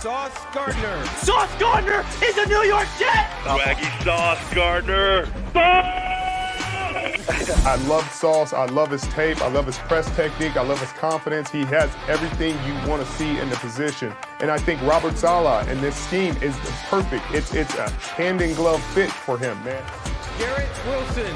Sauce Gardner. Sauce Gardner is a New York Jet! Swaggy Sauce Gardner. I love Sauce. I love his tape. I love his press technique. I love his confidence. He has everything you want to see in the position. And I think Robert Saleh and this scheme is perfect. It's a hand-in-glove fit for him, man. Garrett Wilson.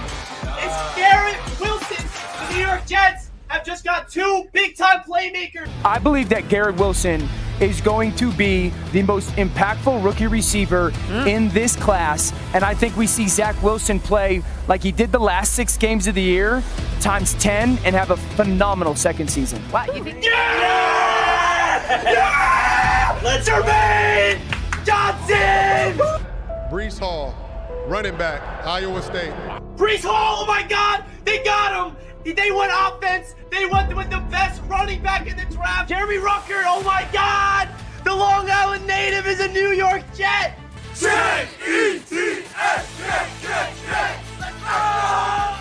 It's Garrett Wilson! The New York Jets have just got two big-time playmakers! I believe that Garrett Wilson is going to be the most impactful rookie receiver in this class. And I think we see Zach Wilson play like he did the last 6 games of the year, times 10, and have a phenomenal second season. Wow, you think? Yeah! Yeah! Let's Jermaine Johnson! Brees Hall, running back, Iowa State. Brees Hall, oh my God, they got him! They went offense. They went with the best running back in the draft. Jeremy Rucker, oh my God! The Long Island native is a New York Jet! J-E-T-S, Jet. Let's go!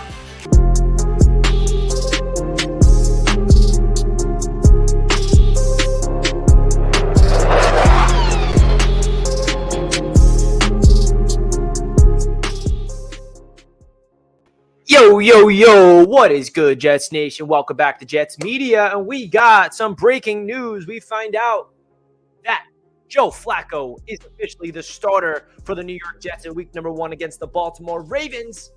Yo, what is good, Jets Nation? Welcome back to Jets Media, and we got some breaking news. We find out that Joe Flacco is officially the starter for the New York Jets in week number 1 against the Baltimore Ravens.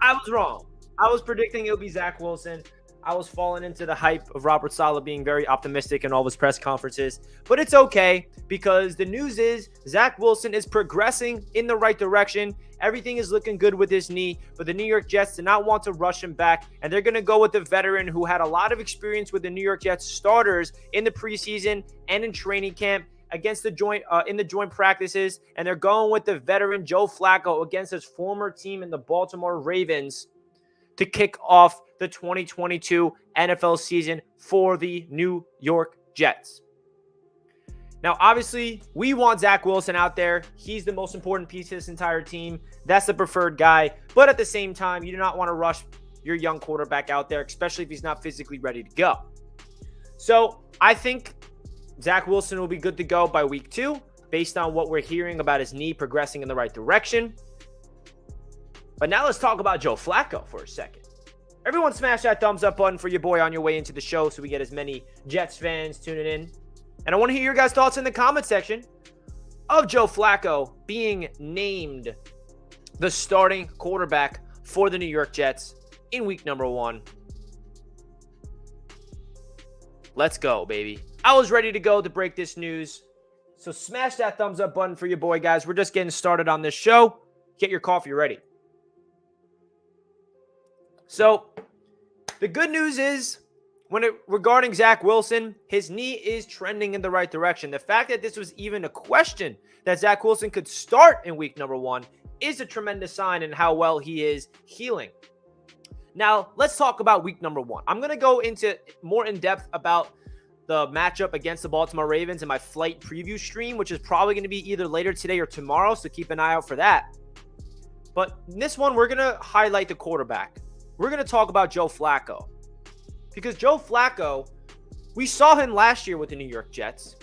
I was wrong. I was predicting it would be Zach Wilson. I was falling into the hype of Robert Saleh being very optimistic in all of his press conferences, but it's okay because the news is Zach Wilson is progressing in the right direction. Everything is looking good with his knee, but the New York Jets do not want to rush him back, and they're going to go with the veteran who had a lot of experience with the New York Jets starters in the preseason and in training camp against the joint practices, and they're going with the veteran Joe Flacco against his former team in the Baltimore Ravens to kick off the 2022 NFL season for the New York Jets. Now, obviously, we want Zach Wilson out there. He's the most important piece of this entire team. That's the preferred guy. But at the same time, you do not want to rush your young quarterback out there, especially if he's not physically ready to go. So I think Zach Wilson will be good to go by week 2, based on what we're hearing about his knee progressing in the right direction. But now let's talk about Joe Flacco for a second. Everyone smash that thumbs up button for your boy on your way into the show so we get as many Jets fans tuning in. And I want to hear your guys' thoughts in the comment section of Joe Flacco being named the starting quarterback for the New York Jets in week number 1. Let's go, baby. I was ready to go to break this news. So smash that thumbs up button for your boy, guys. We're just getting started on this show. Get your coffee ready. So the good news is, regarding Zach Wilson, his knee is trending in the right direction. The fact that this was even a question that Zach Wilson could start in week number 1 is a tremendous sign in how well he is healing. Now, let's talk about week number 1. I'm going to go into more in depth about the matchup against the Baltimore Ravens in my flight preview stream, which is probably going to be either later today or tomorrow, so keep an eye out for that. But in this one, we're going to highlight the quarterback. We're going to talk about Joe Flacco. Because Joe Flacco, we saw him last year with the New York Jets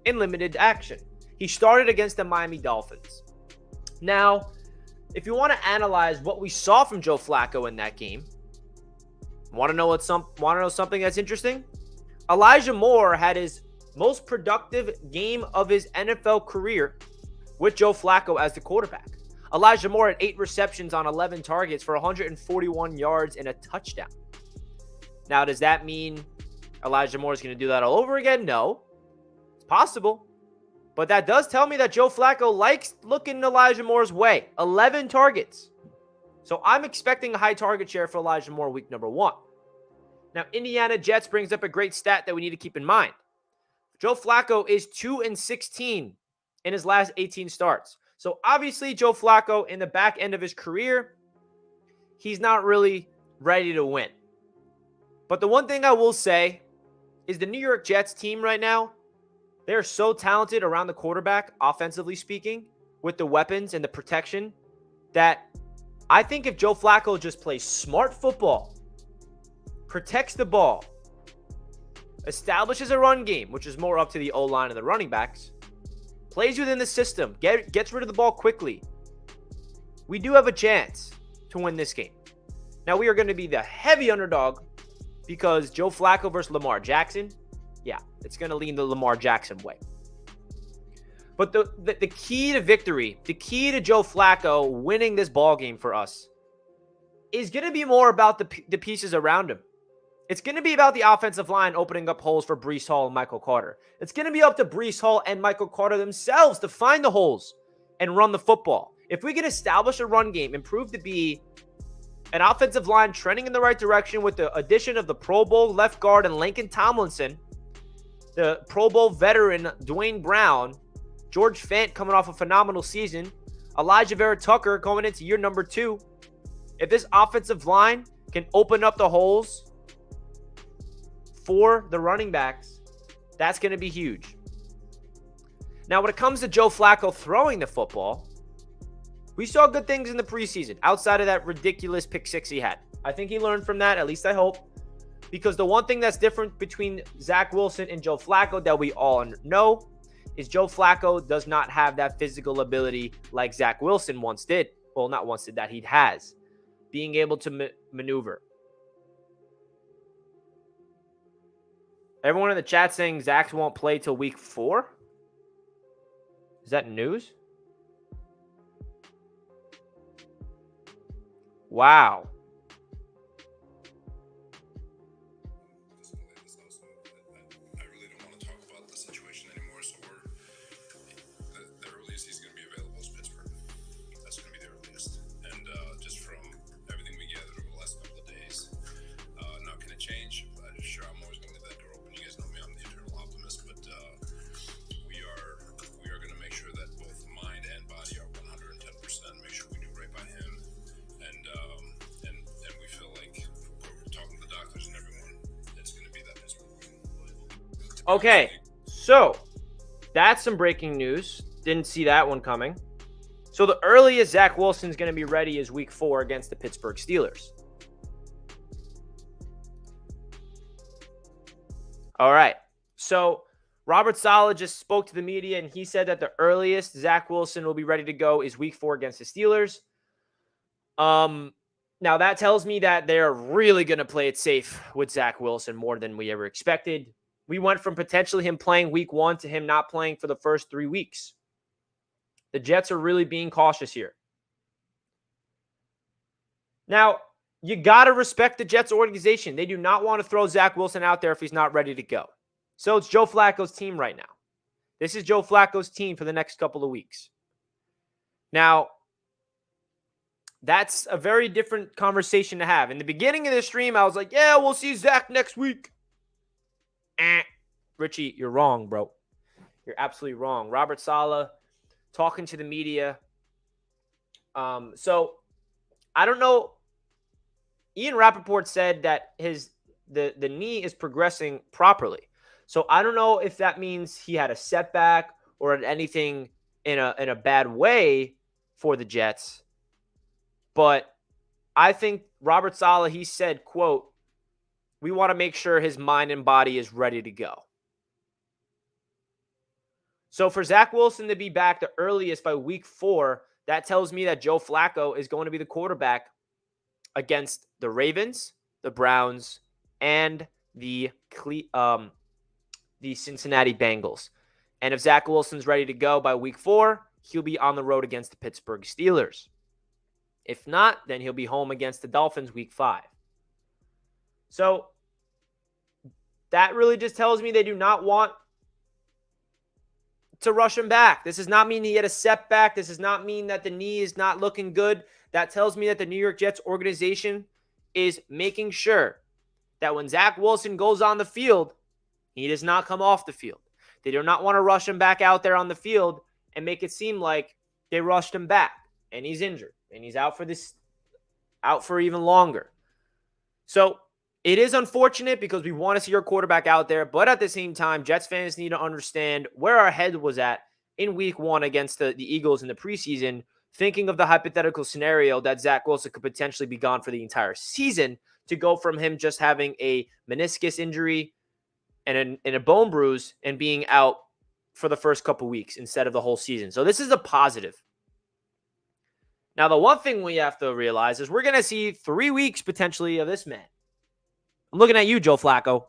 in limited action. He started against the Miami Dolphins. Now, if you want to analyze what we saw from Joe Flacco in that game, want to know something that's interesting? Elijah Moore had his most productive game of his NFL career with Joe Flacco as the quarterback. Elijah Moore had 8 receptions on 11 targets for 141 yards and a touchdown. Now, does that mean Elijah Moore is going to do that all over again? No. It's possible. But that does tell me that Joe Flacco likes looking Elijah Moore's way. 11 targets. So I'm expecting a high target share for Elijah Moore week number 1. Now, Indiana Jets brings up a great stat that we need to keep in mind. Joe Flacco is 2-16 in his last 18 starts. So obviously, Joe Flacco, in the back end of his career, he's not really ready to win. But the one thing I will say is the New York Jets team right now, they're so talented around the quarterback, offensively speaking, with the weapons and the protection, that I think if Joe Flacco just plays smart football, protects the ball, establishes a run game, which is more up to the O-line and the running backs, plays within the system, gets rid of the ball quickly, we do have a chance to win this game. Now, we are going to be the heavy underdog because Joe Flacco versus Lamar Jackson, yeah, it's going to lean the Lamar Jackson way. But the key to victory, the key to Joe Flacco winning this ball game for us is going to be more about the pieces around him. It's going to be about the offensive line opening up holes for Breece Hall and Michael Carter. It's going to be up to Breece Hall and Michael Carter themselves to find the holes and run the football. If we can establish a run game and prove to be an offensive line trending in the right direction with the addition of the Pro Bowl left guard and Laken Tomlinson, the Pro Bowl veteran Dwayne Brown, George Fant coming off a phenomenal season, Elijah Vera Tucker going into year number 2. If this offensive line can open up the holes for the running backs, that's going to be huge. Now, when it comes to Joe Flacco throwing the football, we saw good things in the preseason outside of that ridiculous pick 6 he had. I think he learned from that, at least I hope, because the one thing that's different between Zach Wilson and Joe Flacco that we all know is Joe Flacco does not have that physical ability like Zach Wilson once did. Well, not once did, that he has. Being able to maneuver. Everyone in the chat saying Zach won't play till week 4? Is that news? Wow. I really don't want to talk about the situation anymore. So the earliest he's going to be available is Pittsburgh. That's going to be the earliest. And just from everything we gathered over the last couple of days, not going to change. Sure, I'm always going to leave that door open. You guys know me; I'm the eternal optimist. But we are going to make sure that both mind and body are 110%. Make sure we do right by him. And we feel like we're talking to the doctors and everyone, it's going to be that Pittsburgh win. Okay, so that's some breaking news. Didn't see that one coming. So the earliest Zach Wilson's going to be ready is week 4 against the Pittsburgh Steelers. All right, so Robert Saleh just spoke to the media, and he said that the earliest Zach Wilson will be ready to go is week 4 against the Steelers. Now that tells me that they're really going to play it safe with Zach Wilson more than we ever expected. We went from potentially him playing week 1 to him not playing for the first 3 weeks. The Jets are really being cautious here. Now, you got to respect the Jets organization. They do not want to throw Zach Wilson out there if he's not ready to go. So it's Joe Flacco's team right now. This is Joe Flacco's team for the next couple of weeks. Now, that's a very different conversation to have. In the beginning of the stream, I was like, yeah, we'll see Zach next week. Richie, you're wrong, bro. You're absolutely wrong. Robert Saleh talking to the media. So, I don't know. Ian Rappaport said that the knee is progressing properly. So, I don't know if that means he had a setback or anything in a bad way for the Jets. But I think Robert Saleh, he said, quote, we want to make sure his mind and body is ready to go. So for Zach Wilson to be back the earliest by week 4, that tells me that Joe Flacco is going to be the quarterback against the Ravens, the Browns, and the Cincinnati Bengals. And if Zach Wilson's ready to go by week 4, he'll be on the road against the Pittsburgh Steelers. If not, then he'll be home against the Dolphins week 5. So that really just tells me they do not want to rush him back. This does not mean he had a setback. This does not mean that the knee is not looking good. That tells me that the New York Jets organization is making sure that when Zach Wilson goes on the field, he does not come off the field. They do not want to rush him back out there on the field and make it seem like they rushed him back and he's injured and he's out for even longer. So it is unfortunate because we want to see our quarterback out there, but at the same time, Jets fans need to understand where our head was at in week 1 against the Eagles in the preseason, thinking of the hypothetical scenario that Zach Wilson could potentially be gone for the entire season, to go from him just having a meniscus injury and a bone bruise and being out for the first couple weeks instead of the whole season. So this is a positive. Now, the one thing we have to realize is we're going to see 3 weeks potentially of this man. I'm looking at you, Joe Flacco.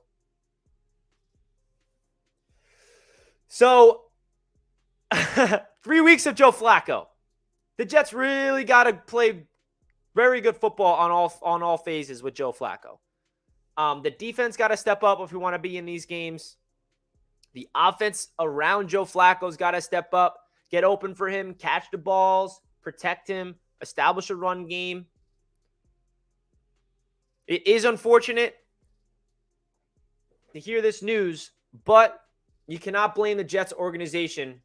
So, 3 weeks of Joe Flacco. The Jets really got to play very good football on all phases with Joe Flacco. The defense got to step up if we want to be in these games. The offense around Joe Flacco's got to step up, get open for him, catch the balls, protect him, establish a run game. It is unfortunate to hear this news, but you cannot blame the Jets organization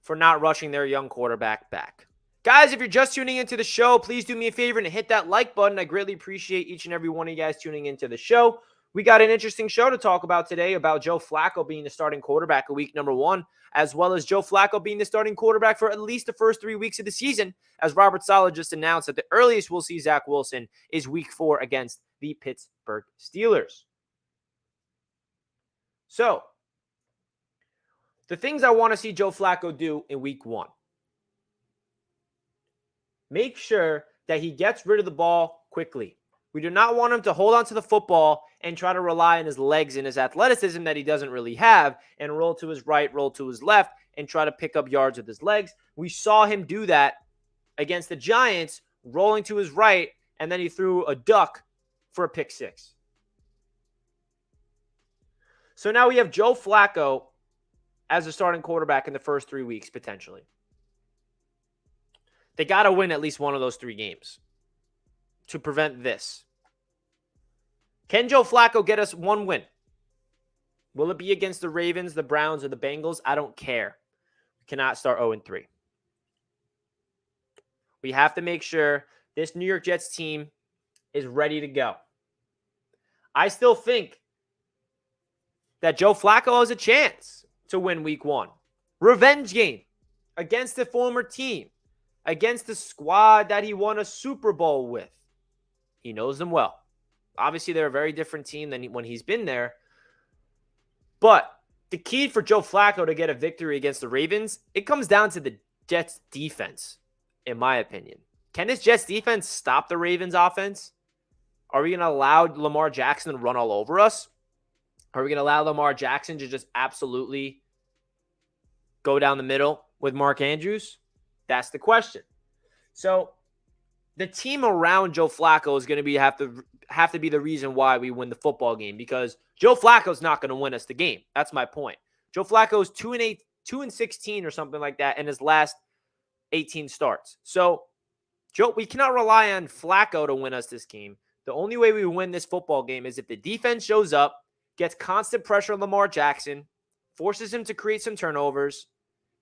for not rushing their young quarterback back. Guys, if you're just tuning into the show, please do me a favor and hit that like button. I greatly appreciate each and every one of you guys tuning into the show. We got an interesting show to talk about today about Joe Flacco being the starting quarterback of week number 1, as well as Joe Flacco being the starting quarterback for at least the first 3 weeks of the season, as Robert Saleh just announced that the earliest we'll see Zach Wilson is week 4 against the Pittsburgh Steelers. So, the things I want to see Joe Flacco do in week 1. Make sure that he gets rid of the ball quickly. We do not want him to hold on to the football and try to rely on his legs and his athleticism that he doesn't really have and roll to his right, roll to his left, and try to pick up yards with his legs. We saw him do that against the Giants, rolling to his right, and then he threw a duck for a pick 6. So now we have Joe Flacco as a starting quarterback in the first 3 weeks, potentially. They got to win at least one of those 3 games to prevent this. Can Joe Flacco get us 1 win? Will it be against the Ravens, the Browns, or the Bengals? I don't care. We cannot start 0-3. We have to make sure this New York Jets team is ready to go. I still think that Joe Flacco has a chance to win week 1. Revenge game against the former team, against the squad that he won a Super Bowl with. He knows them well. Obviously, they're a very different team than when he's been there. But the key for Joe Flacco to get a victory against the Ravens, it comes down to the Jets defense, in my opinion. Can this Jets defense stop the Ravens offense? Are we going to allow Lamar Jackson to run all over us? Are we going to allow Lamar Jackson to just absolutely go down the middle with Mark Andrews? That's the question. So the team around Joe Flacco is going to have to be the reason why we win the football game, because Joe Flacco's not going to win us the game. That's my point. Joe Flacco's 2-16 or something like that in his last 18 starts. So we cannot rely on Flacco to win us this game. The only way we win this football game is if the defense shows up, gets constant pressure on Lamar Jackson, forces him to create some turnovers,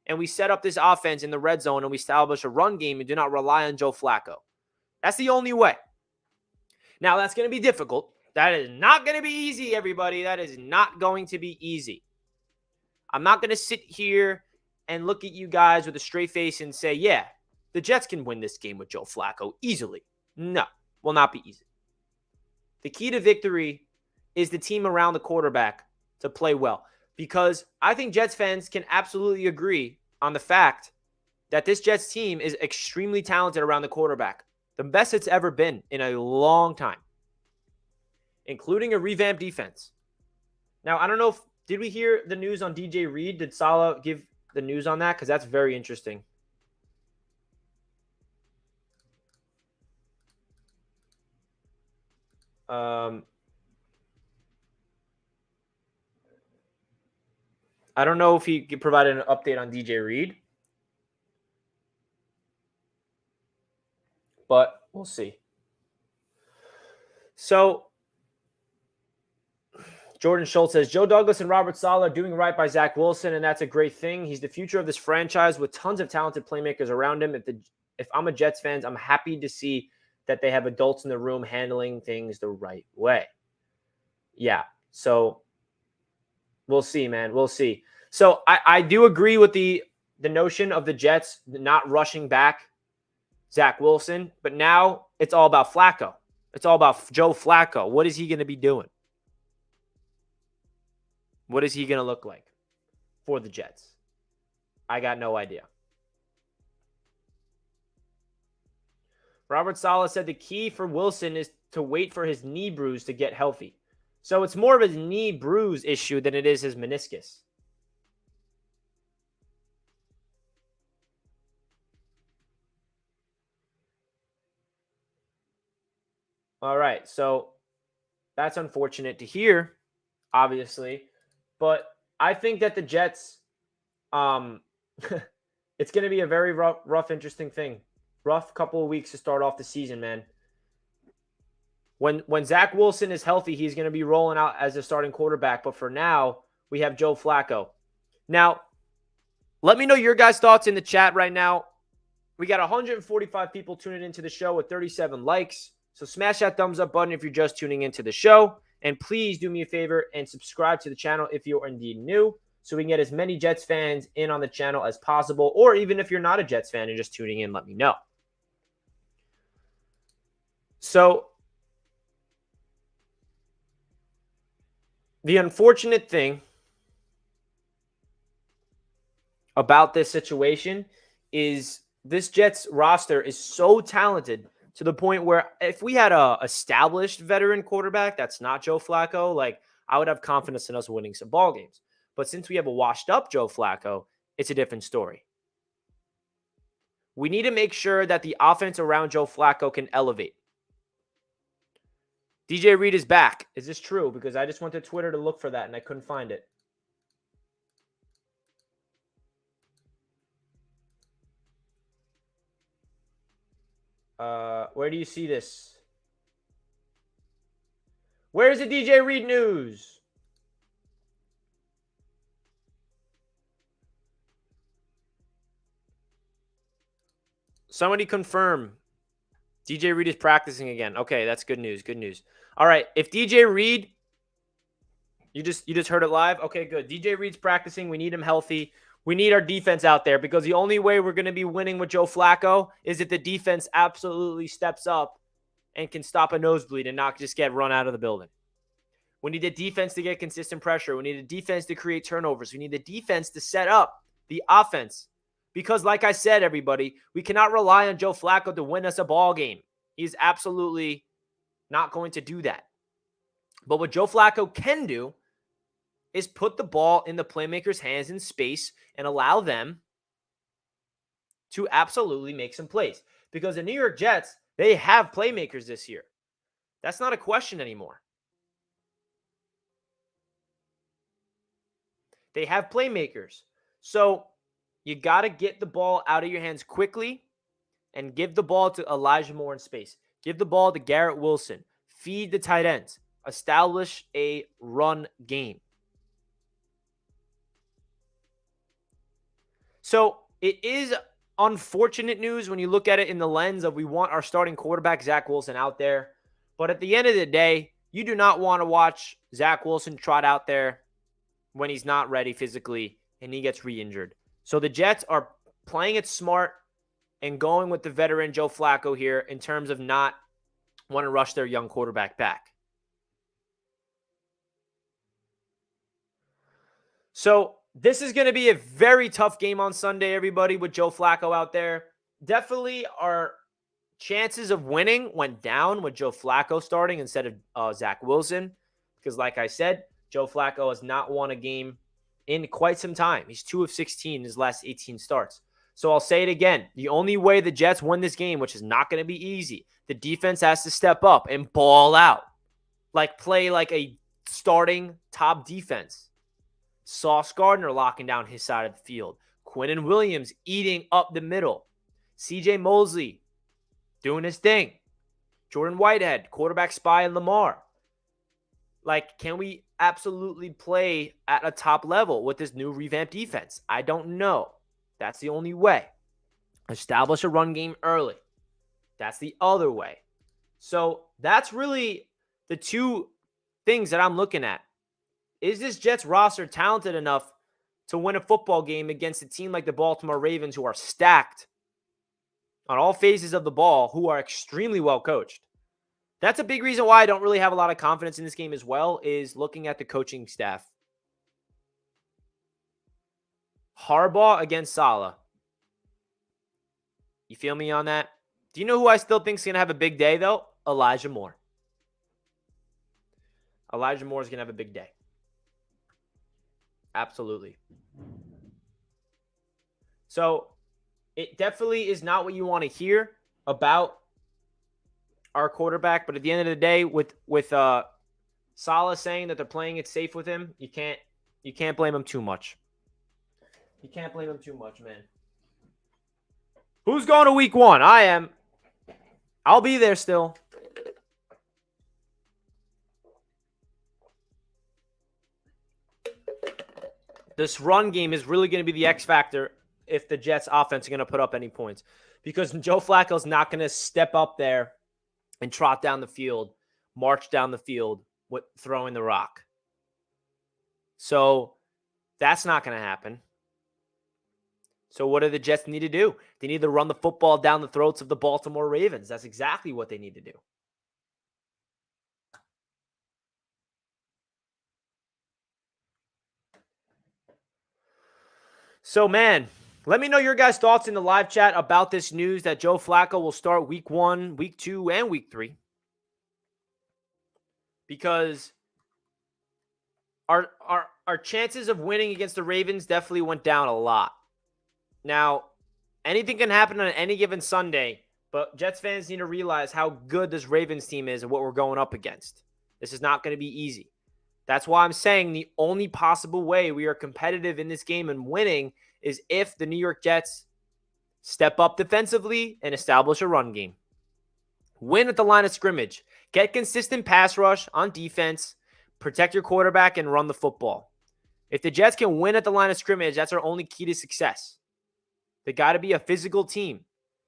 and we set up this offense in the red zone and we establish a run game and do not rely on Joe Flacco. That's the only way. Now, that's going to be difficult. That is not going to be easy, everybody. That is not going to be easy. I'm not going to sit here and look at you guys with a straight face and say, yeah, the Jets can win this game with Joe Flacco easily. No, will not be easy. The key to victory is the team around the quarterback to play well. Because I think Jets fans can absolutely agree on the fact that this Jets team is extremely talented around the quarterback. The best it's ever been in a long time, including a revamped defense. Now, I don't know did we hear the news on DJ Reed? Did Saleh give the news on that? Because that's very interesting. I don't know if he could provide an update on DJ Reed, but we'll see. So, Jordan Schultz says, Joe Douglas and Robert Saleh are doing right by Zach Wilson, and that's a great thing. He's the future of this franchise with tons of talented playmakers around him. If I'm a Jets fan, I'm happy to see that they have adults in the room handling things the right way. Yeah, so we'll see, man. We'll see. So I do agree with the notion of the Jets not rushing back Zach Wilson, but now it's all about Flacco. It's all about Joe Flacco. What is he going to be doing? What is he going to look like for the Jets? I got no idea. Robert Saleh said the key for Wilson is to wait for his knee bruise to get healthy. So it's more of a knee bruise issue than it is his meniscus. All right, so that's unfortunate to hear, obviously. But I think that the Jets, it's going to be a very rough, interesting thing. Rough couple of weeks to start off the season, man. When Zach Wilson is healthy, he's going to be rolling out as a starting quarterback. But for now, we have Joe Flacco. Now, let me know your guys' thoughts in the chat right now. We got 145 people tuning into the show with 37 likes. So smash that thumbs up button if you're just tuning into the show. And please do me a favor and subscribe to the channel if you're indeed new, so we can get as many Jets fans in on the channel as possible. Or even if you're not a Jets fan and just tuning in, let me know. So the unfortunate thing about this situation is this Jets roster is so talented to the point where if we had a established veteran quarterback that's not Joe Flacco, like, I would have confidence in us winning some ball games. But since we have a washed up Joe Flacco, it's a different story. We need to make sure that the offense around Joe Flacco can elevate. DJ Reed is back. Is this true? Because I just went to Twitter to look for that and I couldn't find it. Where do you see this? Where's the DJ Reed news? Somebody confirm. DJ Reed is practicing again. Okay, that's good news. Good news. All right, if DJ Reed, you just heard it live. Okay, good. DJ Reed's practicing. We need him healthy. We need our defense out there because the only way we're going to be winning with Joe Flacco is if the defense absolutely steps up and can stop a nosebleed and not just get run out of the building. We need the defense to get consistent pressure. We need the defense to create turnovers. We need the defense to set up the offense. Because like I said, everybody, we cannot rely on Joe Flacco to win us a ball game. He's absolutely not going to do that. But what Joe Flacco can do is put the ball in the playmakers' hands in space and allow them to absolutely make some plays. Because the New York Jets, they have playmakers this year. That's not a question anymore. They have playmakers. So you got to get the ball out of your hands quickly and give the ball to Elijah Moore in space. Give the ball to Garrett Wilson. Feed the tight ends. Establish a run game. So it is unfortunate news when you look at it in the lens of we want our starting quarterback, Zach Wilson, out there. But at the end of the day, you do not want to watch Zach Wilson trot out there when he's not ready physically and he gets re-injured. So the Jets are playing it smart and going with the veteran Joe Flacco here in terms of not want to rush their young quarterback back. So this is going to be a very tough game on Sunday, everybody, with Joe Flacco out there. Definitely our chances of winning went down with Joe Flacco starting instead of Zach Wilson. Because like I said, Joe Flacco has not won a game in quite some time. He's 2 of 16 in his last 18 starts. So I'll say it again. The only way the Jets win this game, which is not going to be easy, the defense has to step up and ball out. Like play like a starting top defense. Sauce Gardner locking down his side of the field. Quinnen Williams eating up the middle. CJ Mosley doing his thing. Jordan Whitehead, quarterback spy in Lamar. Like, can we absolutely play at a top level with this new revamped defense? I don't know. That's the only way. Establish a run game early. That's the other way. So that's really the two things that I'm looking at. Is this Jets roster talented enough to win a football game against a team like the Baltimore Ravens, who are stacked on all phases of the ball, who are extremely well coached? That's a big reason why I don't really have a lot of confidence in this game as well, is looking at the coaching staff. Harbaugh against Saleh. You feel me on that? Do you know who I still think is going to have a big day, though? Elijah Moore. Elijah Moore is going to have a big day. Absolutely. So it definitely is not what you want to hear about our quarterback. But at the end of the day, with Saleh saying that they're playing it safe with him, you can't blame him too much. You can't blame him too much, man. Who's going to week 1? I am. I'll be there still. This run game is really going to be the X factor if the Jets offense are going to put up any points. Because Joe Flacco's not going to step up there and trot down the field, march down the field with throwing the rock. So that's not going to happen. So what do the Jets need to do? They need to run the football down the throats of the Baltimore Ravens. That's exactly what they need to do. So, man, let me know your guys' thoughts in the live chat about this news that Joe Flacco will start week 1, week 2, and week 3. Because our chances of winning against the Ravens definitely went down a lot. Now, anything can happen on any given Sunday, but Jets fans need to realize how good this Ravens team is and what we're going up against. This is not going to be easy. That's why I'm saying the only possible way we are competitive in this game and winning is if the New York Jets step up defensively and establish a run game. Win at the line of scrimmage. Get consistent pass rush on defense. Protect your quarterback and run the football. If the Jets can win at the line of scrimmage, that's our only key to success. They got to be a physical team.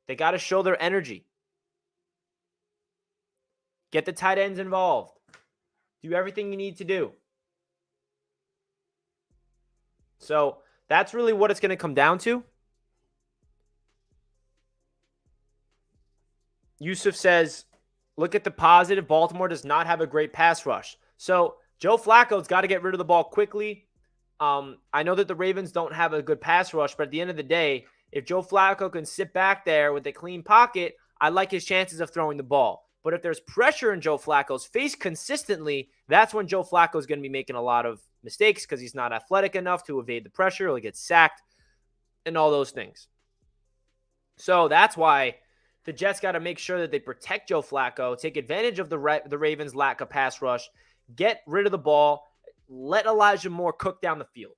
They got to show their energy. Get the tight ends involved. Do everything you need to do. So that's really what it's going to come down to. Yusuf says, look at the positive. Baltimore does not have a great pass rush. So Joe Flacco's got to get rid of the ball quickly. I know that the Ravens don't have a good pass rush, but at the end of the day, if Joe Flacco can sit back there with a clean pocket, I like his chances of throwing the ball. But if there's pressure in Joe Flacco's face consistently, that's when Joe Flacco is going to be making a lot of mistakes because he's not athletic enough to evade the pressure. He'll get sacked and all those things. So that's why the Jets got to make sure that they protect Joe Flacco, take advantage of the Ravens' lack of pass rush, get rid of the ball, let Elijah Moore cook down the field.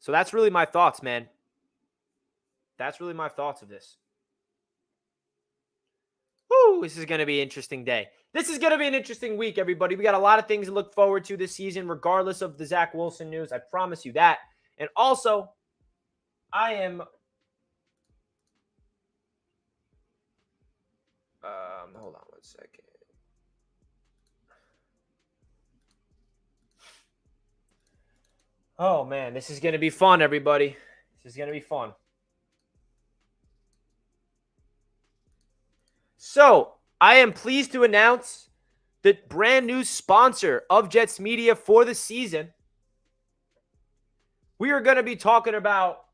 So that's really my thoughts, man. That's really my thoughts of this. Woo, this is going to be an interesting day. This is going to be an interesting week, everybody. We got a lot of things to look forward to this season, regardless of the Zach Wilson news. I promise you that. And also, I am... hold on one second. Oh, man, this is going to be fun, everybody. This is going to be fun. So, I am pleased to announce the brand new sponsor of Jets Media for the season. We are going to be talking about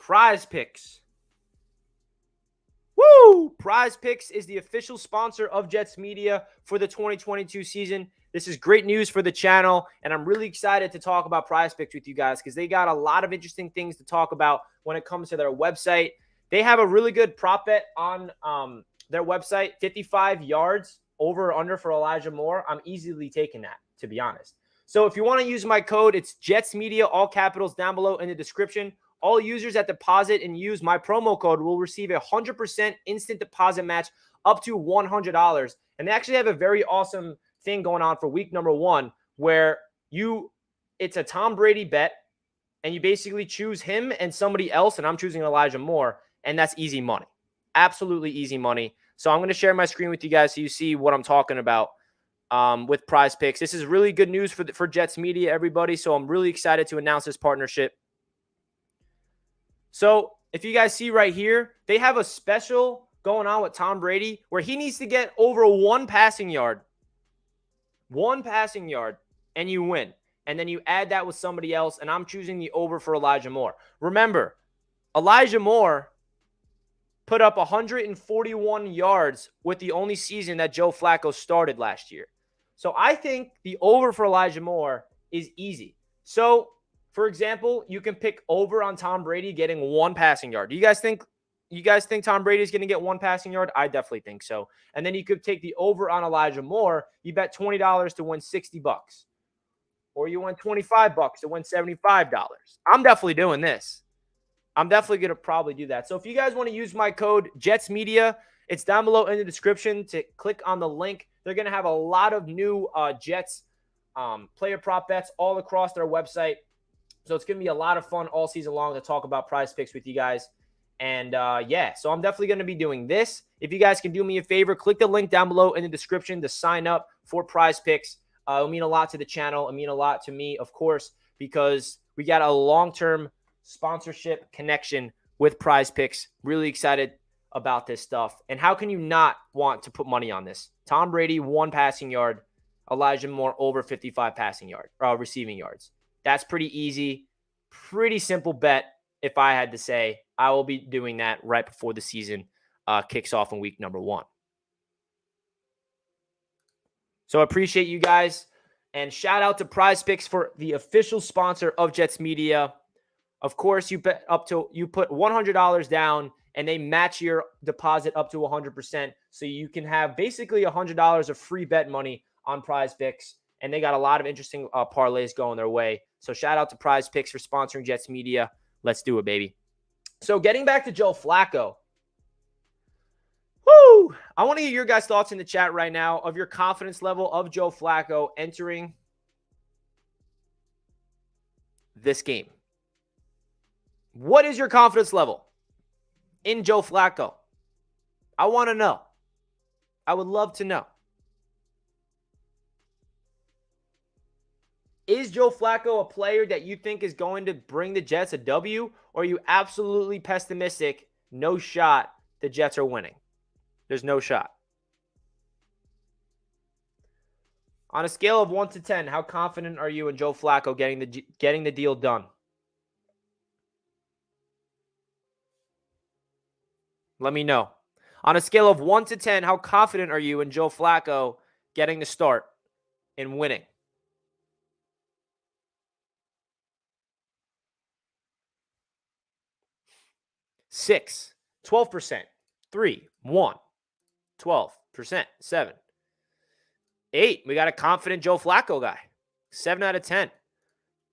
PrizePicks. Woo! PrizePicks is the official sponsor of Jets Media for the 2022 season. This is great news for the channel, and I'm really excited to talk about PrizePicks with you guys because they got a lot of interesting things to talk about when it comes to their website. They have a really good prop bet on their website, 55 yards over or under for Elijah Moore. I'm easily taking that, to be honest. So if you want to use my code, it's Jets Media, all capitals down below in the description. All users that deposit and use my promo code will receive a 100% instant deposit match up to $100. And they actually have a very awesome thing going on for week number 1 where it's a Tom Brady bet and you basically choose him and somebody else, and I'm choosing Elijah Moore, and that's easy money. Absolutely easy money. So I'm going to share my screen with you guys so you see what I'm talking about with PrizePicks. This is really good news for Jets Media, everybody. So I'm really excited to announce this partnership. So if you guys see right here, they have a special going on with Tom Brady where he needs to get over one passing yard, and you win. and then you add that with somebody else, and I'm choosing the over for Elijah Moore. Remember, Elijah Moore put up 141 yards with the only season that Joe Flacco started last year. So I think the over for Elijah Moore is easy. So, for example, you can pick over on Tom Brady getting 1 passing yard. Do you guys think Tom Brady is going to get 1 passing yard? I definitely think so. And then you could take the over on Elijah Moore. You bet $20 to win $60. Or you win $25 to win $75. I'm definitely doing this. I'm definitely going to probably do that. So if you guys want to use my code JETSMedia, it's down below in the description to click on the link. They're going to have a lot of new Jets player prop bets all across their website. So it's going to be a lot of fun all season long to talk about PrizePicks with you guys. And yeah, so I'm definitely going to be doing this. If you guys can do me a favor, click the link down below in the description to sign up for PrizePicks. It'll mean a lot to the channel. It'll mean a lot to me, of course, because we got a long-term sponsorship connection with PrizePicks. Really excited about this stuff. And how can you not want to put money on this? Tom Brady, 1 passing yard. Elijah Moore, over 55 receiving yards. That's pretty easy. Pretty simple bet, if I had to say. I will be doing that right before the season kicks off in week number 1. So I appreciate you guys. And shout out to PrizePicks for the official sponsor of Jets Media. Of course, you put $100 down, and they match your deposit up to 100%. So you can have basically $100 of free bet money on PrizePicks. And they got a lot of interesting parlays going their way. So shout out to PrizePicks for sponsoring Jets Media. Let's do it, baby. So getting back to Joe Flacco. Woo! I want to hear your guys' thoughts in the chat right now of your confidence level of Joe Flacco entering this game. What is your confidence level in Joe Flacco? I want to know. I would love to know. Is Joe Flacco a player that you think is going to bring the Jets a W, or are you absolutely pessimistic? No shot the Jets are winning. There's no shot. On a scale of 1 to 10, how confident are you in Joe Flacco getting the deal done? Let me know. On a scale of 1 to 10, how confident are you in Joe Flacco getting the start and winning? Six, 12%, 3, 1, 12%, 7, 8. We got a confident Joe Flacco guy. 7 out of 10.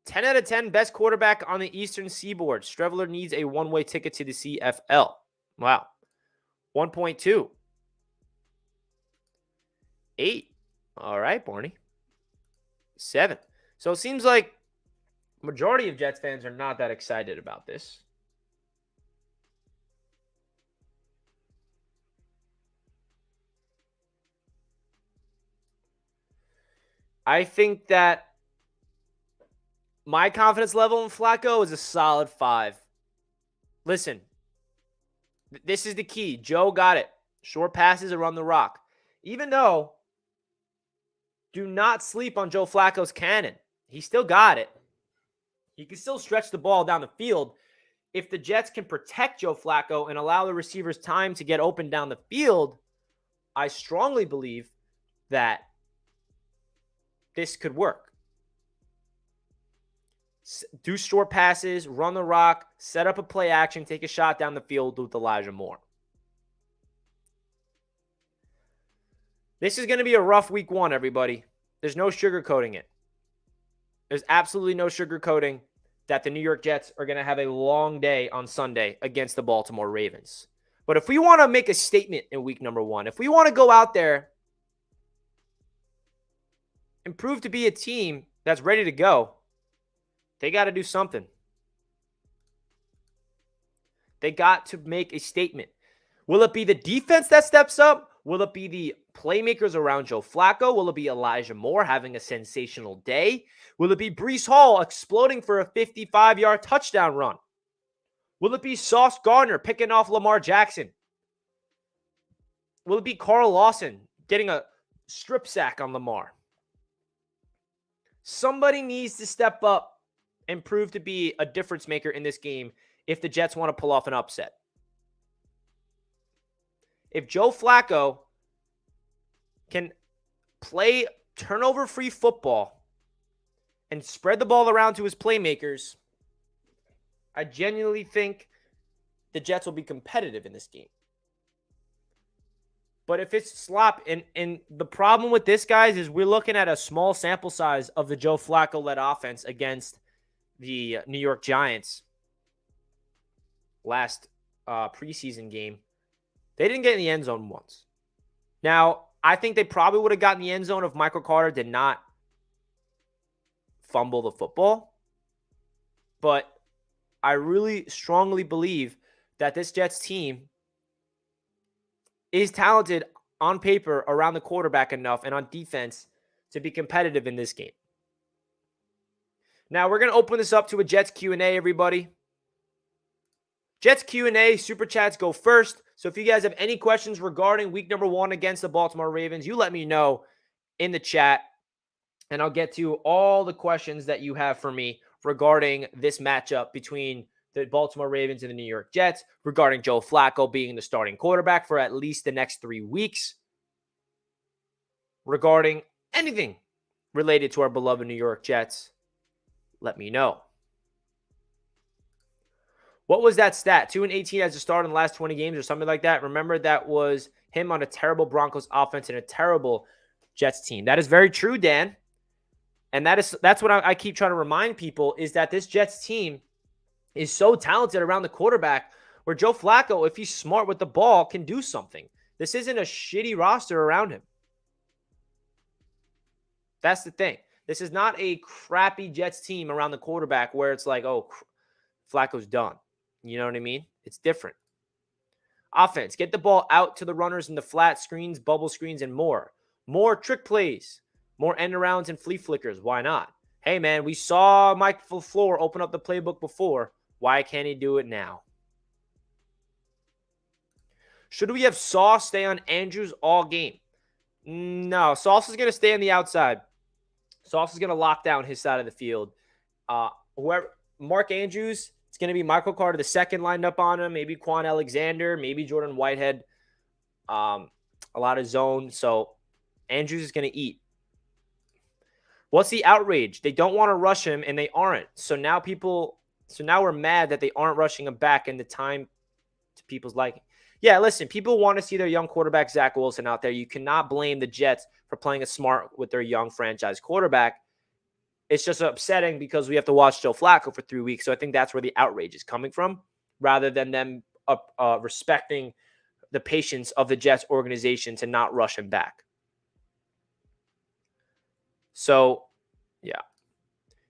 10 out of 10, best quarterback on the Eastern Seaboard. Streveler needs a one-way ticket to the CFL. Wow. 1.2. 8. All right, Barney. 7. So it seems like majority of Jets fans are not that excited about this. I think that my confidence level in Flacco is a solid 5. Listen, this is the key. Joe got it. Short passes around the rock. Even though, do not sleep on Joe Flacco's cannon. He still got it. He can still stretch the ball down the field. If the Jets can protect Joe Flacco and allow the receivers time to get open down the field, I strongly believe that this could work. Do short passes, run the rock, set up a play action, take a shot down the field with Elijah Moore. This is going to be a rough week 1, everybody. There's no sugarcoating it. There's absolutely no sugarcoating that the New York Jets are going to have a long day on Sunday against the Baltimore Ravens. But if we want to make a statement in week number 1, if we want to go out there and prove to be a team that's ready to go, they got to do something. They got to make a statement. Will it be the defense that steps up? Will it be the playmakers around Joe Flacco? Will it be Elijah Moore having a sensational day? Will it be Breece Hall exploding for a 55-yard touchdown run? Will it be Sauce Gardner picking off Lamar Jackson? Will it be Carl Lawson getting a strip sack on Lamar? Somebody needs to step up and prove to be a difference maker in this game if the Jets want to pull off an upset. If Joe Flacco can play turnover-free football and spread the ball around to his playmakers, I genuinely think the Jets will be competitive in this game. But if it's slop, and the problem with this, guys, is we're looking at a small sample size of the Joe Flacco-led offense against the New York Giants last preseason game. They didn't get in the end zone once. Now, I think they probably would have gotten the end zone if Michael Carter did not fumble the football. But I really strongly believe that this Jets team is talented on paper around the quarterback enough and on defense to be competitive in this game. Now, we're going to open this up to a Jets Q&A, everybody. Jets Q&A, Super Chats go first. So if you guys have any questions regarding week number 1 against the Baltimore Ravens, you let me know in the chat, and I'll get to all the questions that you have for me regarding this matchup between the Baltimore Ravens and the New York Jets, regarding Joe Flacco being the starting quarterback for at least the next 3 weeks, regarding anything related to our beloved New York Jets. Let me know. What was that stat? 2-18 as a start in the last 20 games or something like that. Remember, that was him on a terrible Broncos offense and a terrible Jets team. That is very true, Dan. And that's what I keep trying to remind people, is that this Jets team is so talented around the quarterback, where Joe Flacco, if he's smart with the ball, can do something. This isn't a shitty roster around him. That's the thing. This is not a crappy Jets team around the quarterback where it's like, oh, Flacco's done. You know what I mean? It's different. Offense, get the ball out to the runners in the flat screens, bubble screens, and more. More trick plays. More end arounds and flea flickers. Why not? Hey, man, we saw Mike LaFleur open up the playbook before. Why can't he do it now? Should we have Sauce stay on Andrews all game? No, Sauce is going to stay on the outside. Sauce is going to lock down his side of the field. Mark Andrews, it's going to be Michael Carter, the second, lined up on him. Maybe Quan Alexander, maybe Jordan Whitehead. A lot of zone. So Andrews is going to eat. What's the outrage? They don't want to rush him, and they aren't. So now we're mad that they aren't rushing him back in the time to people's liking. Yeah, listen, people want to see their young quarterback, Zach Wilson, out there. You cannot blame the Jets for playing a smart with their young franchise quarterback. It's just upsetting because we have to watch Joe Flacco for 3 weeks. So I think that's where the outrage is coming from, rather than them respecting the patience of the Jets organization to not rush him back. So, yeah.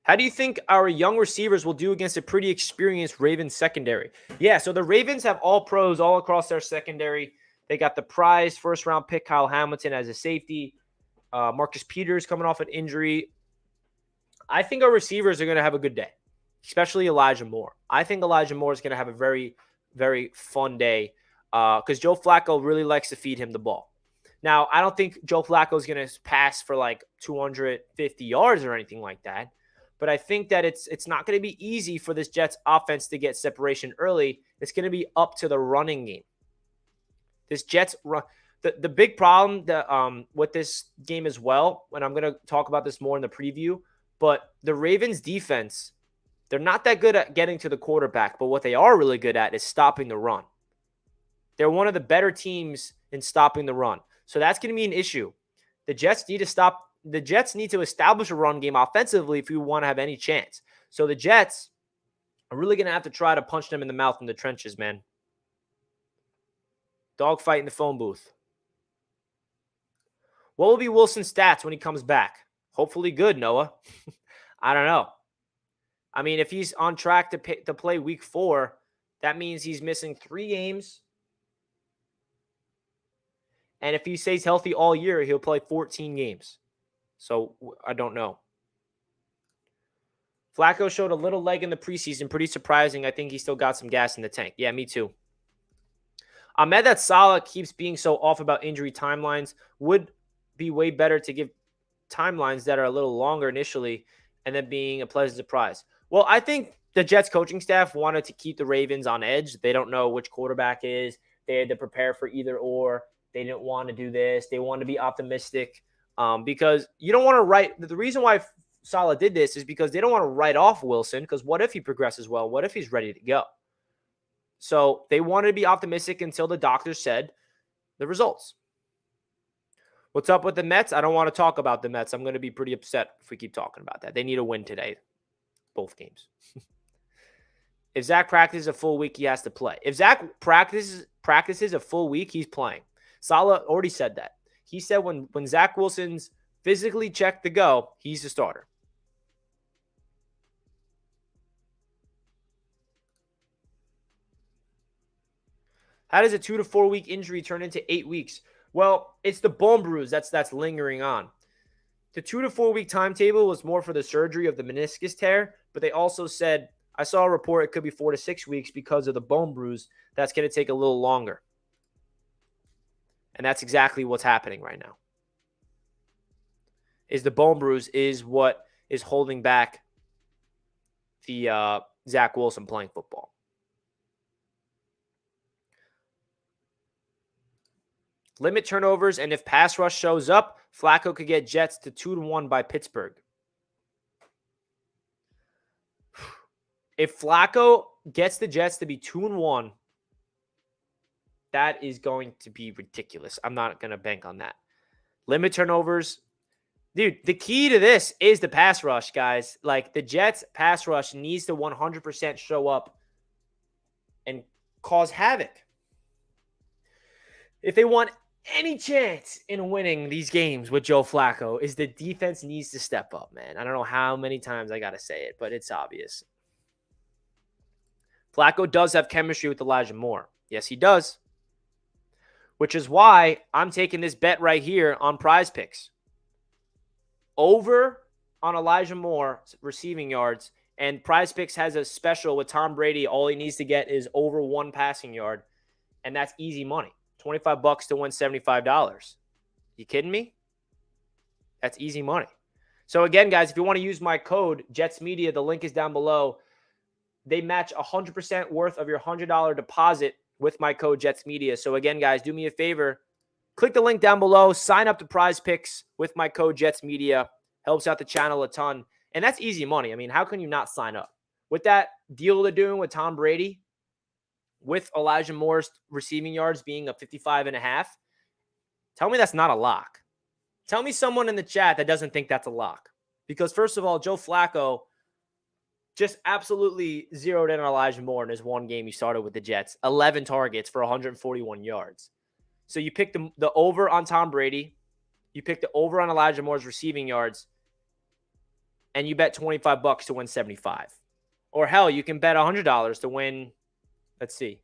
How do you think our young receivers will do against a pretty experienced Ravens secondary? Yeah, so the Ravens have all pros all across their secondary. They got the prize first-round pick, Kyle Hamilton, as a safety. Marcus Peters coming off an injury. I think our receivers are going to have a good day, especially Elijah Moore. I think Elijah Moore is going to have a very, very fun day because Joe Flacco really likes to feed him the ball. Now, I don't think Joe Flacco is going to pass for like 250 yards or anything like that. But I think that it's not going to be easy for this Jets offense to get separation early. It's going to be up to the running game. This Jets run. The big problem with this game as well, and I'm going to talk about this more in the preview, but the Ravens defense, they're not that good at getting to the quarterback, but what they are really good at is stopping the run. They're one of the better teams in stopping the run. So that's going to be an issue. The Jets need to establish a run game offensively if we want to have any chance. So the Jets are really going to have to try to punch them in the mouth in the trenches, man. Dogfight in the phone booth. What will be Wilson's stats when he comes back? Hopefully good, Noah. I don't know. I mean, if he's on track to play week 4, that means he's missing 3 games. And if he stays healthy all year, he'll play 14 games. So I don't know. Flacco showed a little leg in the preseason. Pretty surprising. I think he still got some gas in the tank. Yeah, me too. Ahmed, that Salah keeps being so off about injury timelines. Would be way better to give timelines that are a little longer initially and then being a pleasant surprise? Well, I think the Jets coaching staff wanted to keep the Ravens on edge. They don't know which quarterback is. They had to prepare for either or. They didn't want to do this. They wanted to be optimistic because you don't want to write. The reason why Saleh did this is because they don't want to write off Wilson, because what if he progresses well? What if he's ready to go? So they wanted to be optimistic until the doctors said the results. What's up with the Mets? I don't want to talk about the Mets. I'm going to be pretty upset if we keep talking about that. They need a win today, both games. If Zach practices a full week, he has to play. If Zach practices a full week, he's playing. Saleh already said that. He said when Zach Wilson's physically checked to go, he's the starter. How does a 2 to 4 week injury turn into 8 weeks? Well, it's the bone bruise that's lingering on. The 2 to 4 week timetable was more for the surgery of the meniscus tear, but they also said, I saw a report it could be 4 to 6 weeks because of the bone bruise. That's going to take a little longer. And that's exactly what's happening right now. Is the bone bruise is what is holding back the Zach Wilson playing football. Limit turnovers, and if pass rush shows up, Flacco could get Jets to 2-1 by Pittsburgh. If Flacco gets the Jets to be 2-1, that is going to be ridiculous. I'm not going to bank on that. Limit turnovers. Dude, the key to this is the pass rush, guys. Like, the Jets pass rush needs to 100% show up and cause havoc. If they want any chance in winning these games with Joe Flacco, is the defense needs to step up, man. I don't know how many times I got to say it, but it's obvious. Flacco does have chemistry with Elijah Moore. Yes, he does. Which is why I'm taking this bet right here on PrizePicks. Over on Elijah Moore receiving yards, and PrizePicks has a special with Tom Brady. All he needs to get is over 1 passing yard, and that's easy money. $25 to win $75. You kidding me? That's easy money. So again, guys, if you want to use my code JetsMedia, the link is down below. They match 100% worth of your $100 deposit with my code JetsMedia. So again, guys, do me a favor. Click the link down below. Sign up to PrizePicks with my code JetsMedia. Helps out the channel a ton. And that's easy money. I mean, how can you not sign up? With that deal they're doing with Tom Brady, with Elijah Moore's receiving yards being a 55.5, tell me that's not a lock. Tell me someone in the chat that doesn't think that's a lock. Because first of all, Joe Flacco just absolutely zeroed in on Elijah Moore in his one game he started with the Jets. 11 targets for 141 yards. So you pick the over on Tom Brady. You pick the over on Elijah Moore's receiving yards. And you bet $25 to win 75. Or hell, you can bet $100 to win. Let's see.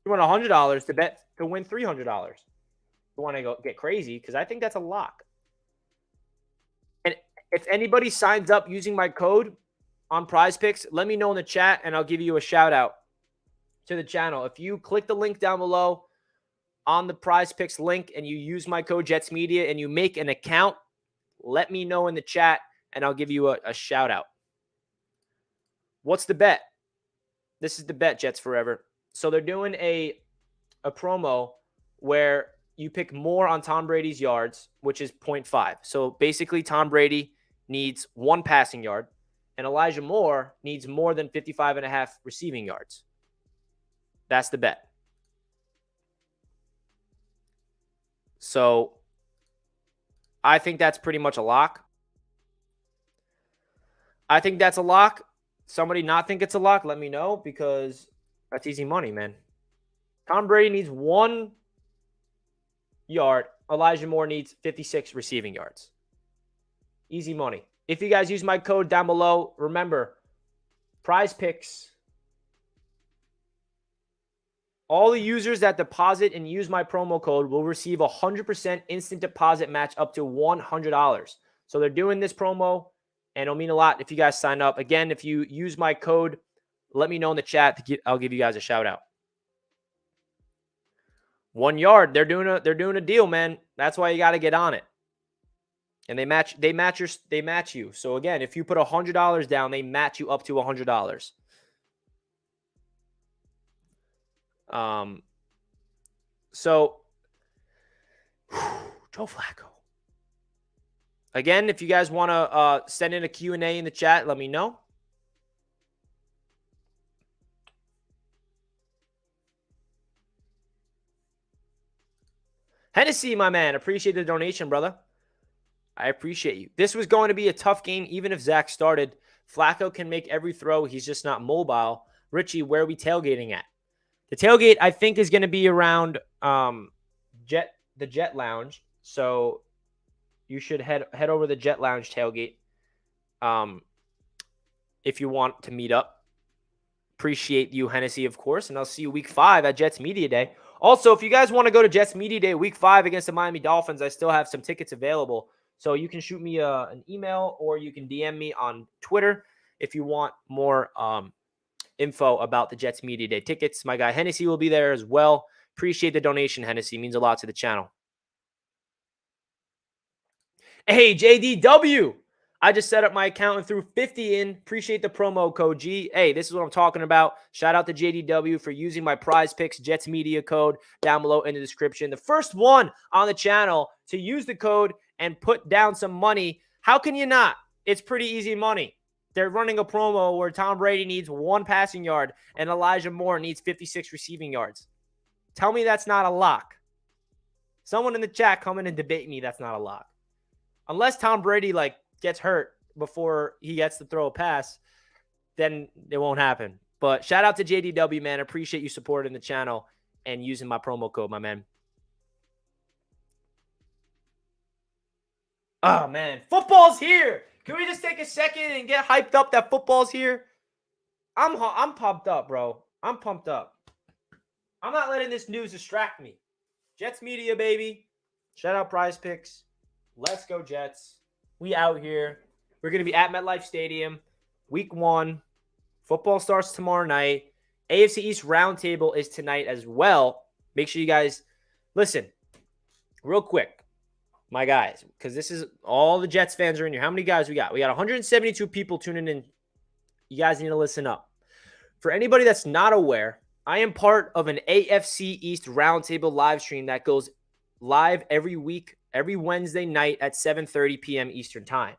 You want $100 to bet to win $300. You want to go get crazy, because I think that's a lock. And if anybody signs up using my code on PrizePicks, let me know in the chat and I'll give you a shout out to the channel. If you click the link down below on the PrizePicks link and you use my code JetsMedia and you make an account, let me know in the chat and I'll give you a shout out. What's the bet? This is the bet, Jets Forever. So they're doing a promo where you pick more on Tom Brady's yards, which is 0.5. So basically Tom Brady needs 1 passing yard and Elijah Moore needs more than 55.5 receiving yards. That's the bet. So I think that's pretty much a lock. I think that's a lock. Somebody not think it's a lock, let me know, because that's easy money, man. Tom Brady needs 1 yard. Elijah Moore needs 56 receiving yards. Easy money. If you guys use my code down below, remember, PrizePicks, all the users that deposit and use my promo code will receive a 100% instant deposit match up to $100. So they're doing this promo, and it'll mean a lot if you guys sign up. Again, if you use my code, let me know in the chat. I'll give you guys a shout out. 1 yard. They're doing a deal, man. That's why you got to get on it. And they match you. So again, if you put $100 down, they match you up to $100. So Joe Flacco. Again, if you guys want to send in a Q&A in the chat, let me know. Hennessy, my man, appreciate the donation, brother. I appreciate you. This was going to be a tough game, even if Zach started. Flacco can make every throw. He's just not mobile. Richie, where are we tailgating at? The tailgate, I think, is going to be around the Jet Lounge. So you should head over the Jet Lounge tailgate if you want to meet up. Appreciate you, Hennessy, of course. And I'll see you week 5 at Jets Media Day. Also, if you guys want to go to Jets Media Day week 5 against the Miami Dolphins, I still have some tickets available. So you can shoot me an email or you can DM me on Twitter if you want more info about the Jets Media Day tickets. My guy Hennessy will be there as well. Appreciate the donation, Hennessy. Means a lot to the channel. Hey, JDW. I just set up my account and threw 50 in. Appreciate the promo code G. Hey, this is what I'm talking about. Shout out to JDW for using my PrizePicks Jets Media code down below in the description. The first one on the channel to use the code and put down some money. How can you not? It's pretty easy money. They're running a promo where Tom Brady needs 1 passing yard and Elijah Moore needs 56 receiving yards. Tell me that's not a lock. Someone in the chat come in and debate me that's not a lock. Unless Tom Brady gets hurt before he gets to throw a pass, then it won't happen. But shout out to JDW, man. Appreciate you supporting the channel and using my promo code, my man. Oh, man. Football's here. Can we just take a second and get hyped up that football's here? I'm pumped up, bro. I'm pumped up. I'm not letting this news distract me. Jets Media, baby. Shout out PrizePicks. Let's go, Jets. We out here. We're going to be at MetLife Stadium. Week 1. Football starts tomorrow night. AFC East Roundtable is tonight as well. Make sure you guys listen real quick, my guys, because this is all the Jets fans are in here. How many guys we got? We got 172 people tuning in. You guys need to listen up. For anybody that's not aware, I am part of an AFC East Roundtable live stream that goes live every week, every Wednesday night at 7:30 p.m. Eastern Time.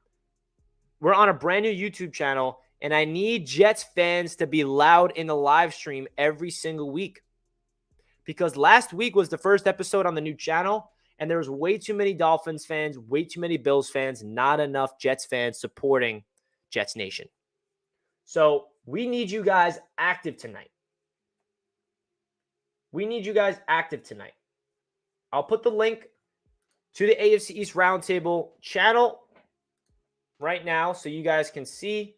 We're on a brand new YouTube channel, and I need Jets fans to be loud in the live stream every single week. Because last week was the first episode on the new channel, and there was way too many Dolphins fans, way too many Bills fans, not enough Jets fans supporting Jets Nation. So we need you guys active tonight. I'll put the link to the AFC East Roundtable channel right now so you guys can see.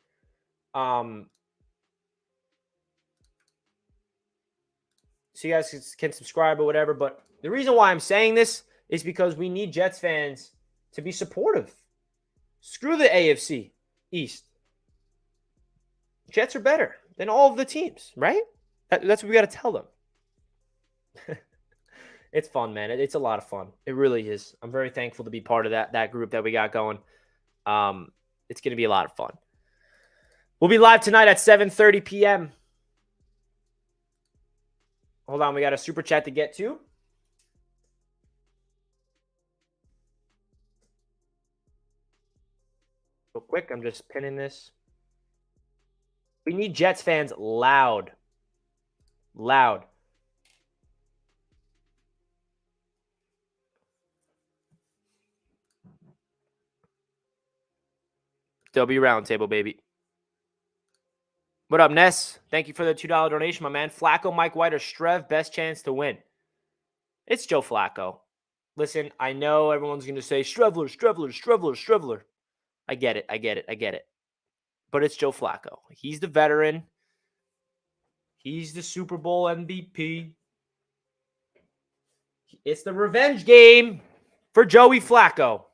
So you guys can subscribe or whatever. But the reason why I'm saying this is because we need Jets fans to be supportive. Screw the AFC East. Jets are better than all of the teams, right? That's what we got to tell them. It's fun, man. It's a lot of fun. It really is. I'm very thankful to be part of that group that we got going. It's going to be a lot of fun. We'll be live tonight at 7:30 p.m. Hold on. We got a super chat to get to. Real quick. I'm just pinning this. We need Jets fans loud. Loud. W Roundtable, baby. What up, Ness? Thank you for the $2 donation, my man. Flacco, Mike White, or Strev, best chance to win. It's Joe Flacco. Listen, I know everyone's going to say, Strevler. I get it. But it's Joe Flacco. He's the veteran. He's the Super Bowl MVP. It's the revenge game for Joey Flacco.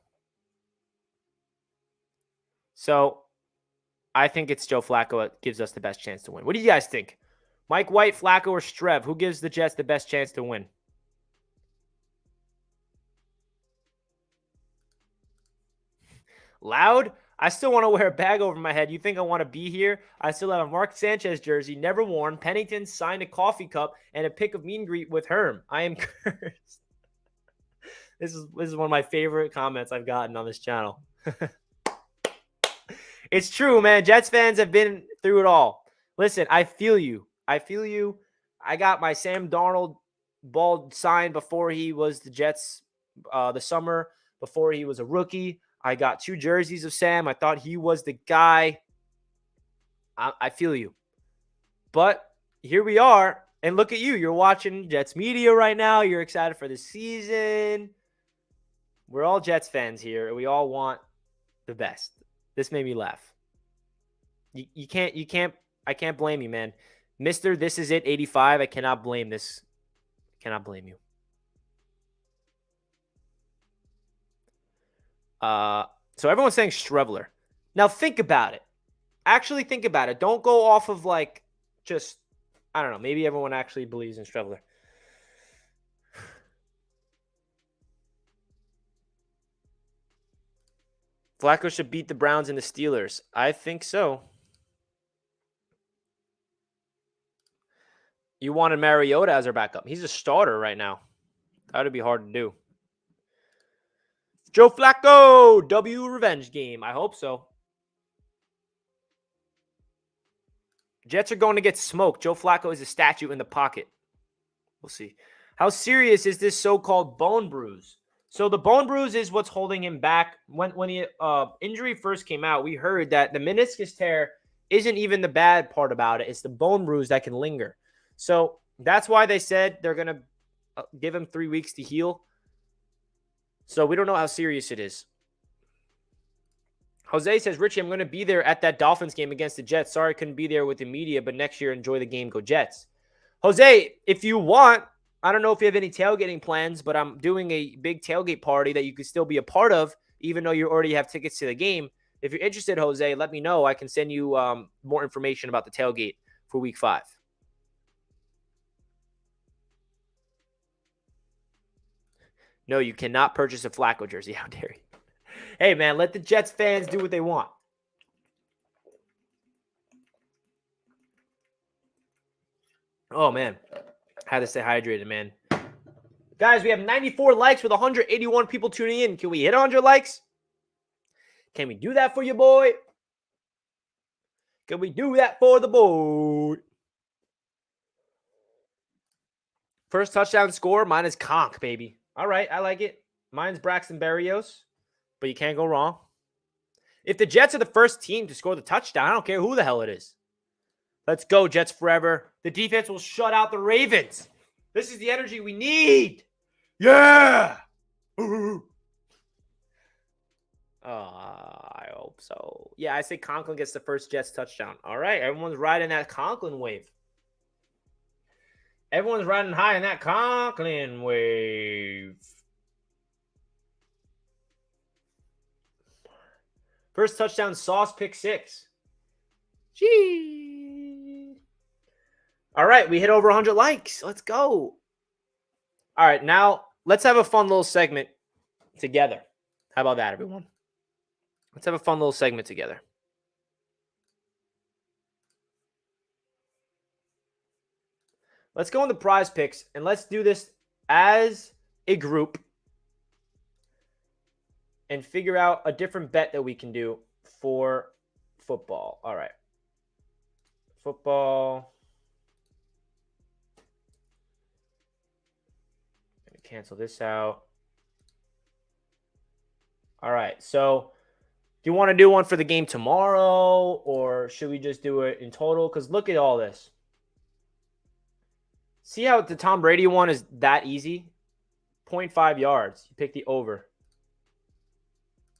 So I think it's Joe Flacco that gives us the best chance to win. What do you guys think? Mike White, Flacco, or Strev? Who gives the Jets the best chance to win? Loud? I still want to wear a bag over my head. You think I want to be here? I still have a Mark Sanchez jersey, never worn. Pennington signed a coffee cup and a pic of meet and greet with Herm. I am cursed. This is one of my favorite comments I've gotten on this channel. It's true, man. Jets fans have been through it all. Listen, I feel you. I feel you. I got my Sam Darnold ball signed before he was the Jets the summer, before he was a rookie. I got 2 jerseys of Sam. I thought he was the guy. I feel you. But here we are. And look at you. You're watching Jets media right now. You're excited for the season. We're all Jets fans here. We all want the best. This made me laugh. I can't blame you, man. Mr. This Is It 85. I cannot blame this. Cannot blame you. So everyone's saying Streveler. Now think about it. Actually think about it. Don't go off of like just, I don't know. Maybe everyone actually believes in Streveler. Flacco should beat the Browns and the Steelers. I think so. You wanted Mariota as our backup. He's a starter right now. That would be hard to do. Joe Flacco, W revenge game. I hope so. Jets are going to get smoked. Joe Flacco is a statue in the pocket. We'll see. How serious is this so-called bone bruise? So the bone bruise is what's holding him back. When the injury first came out, we heard that the meniscus tear isn't even the bad part about it. It's the bone bruise that can linger. So that's why they said they're going to give him 3 weeks to heal. So we don't know how serious it is. Jose says, Richie, I'm going to be there at that Dolphins game against the Jets. Sorry I couldn't be there with the media, but next year, enjoy the game. Go Jets. Jose, if you want, I don't know if you have any tailgating plans, but I'm doing a big tailgate party that you could still be a part of, even though you already have tickets to the game. If you're interested, Jose, let me know. I can send you more information about the tailgate for week 5. No, you cannot purchase a Flacco jersey. How dare you? Hey, man, let the Jets fans do what they want. Oh, man. Had to stay hydrated, man. Guys, we have 94 likes with 181 people tuning in. Can we hit 100 likes? Can we do that for you, boy? Can we do that for the boy? First touchdown score, mine is Conk, baby. All right, I like it. Mine's Braxton Berrios, but you can't go wrong. If the Jets are the first team to score the touchdown, I don't care who the hell it is. Let's go, Jets forever. The defense will shut out the Ravens. This is the energy we need. Yeah. I hope so. Yeah, I say Conklin gets the first Jets touchdown. All right, everyone's riding that Conklin wave. Everyone's riding high in that Conklin wave. First touchdown, Sauce, pick 6. Gee. All right, we hit over 100 likes. Let's go. All right, now let's have a fun little segment together. How about that, everyone? Let's have a fun little segment together. Let's go into PrizePicks, and let's do this as a group and figure out a different bet that we can do for football. All right. Football. I'm going to cancel this out. All right. So do you want to do one for the game tomorrow, or should we just do it in total? Because look at all this. See how the Tom Brady one is that easy? 0.5 yards. You pick the over.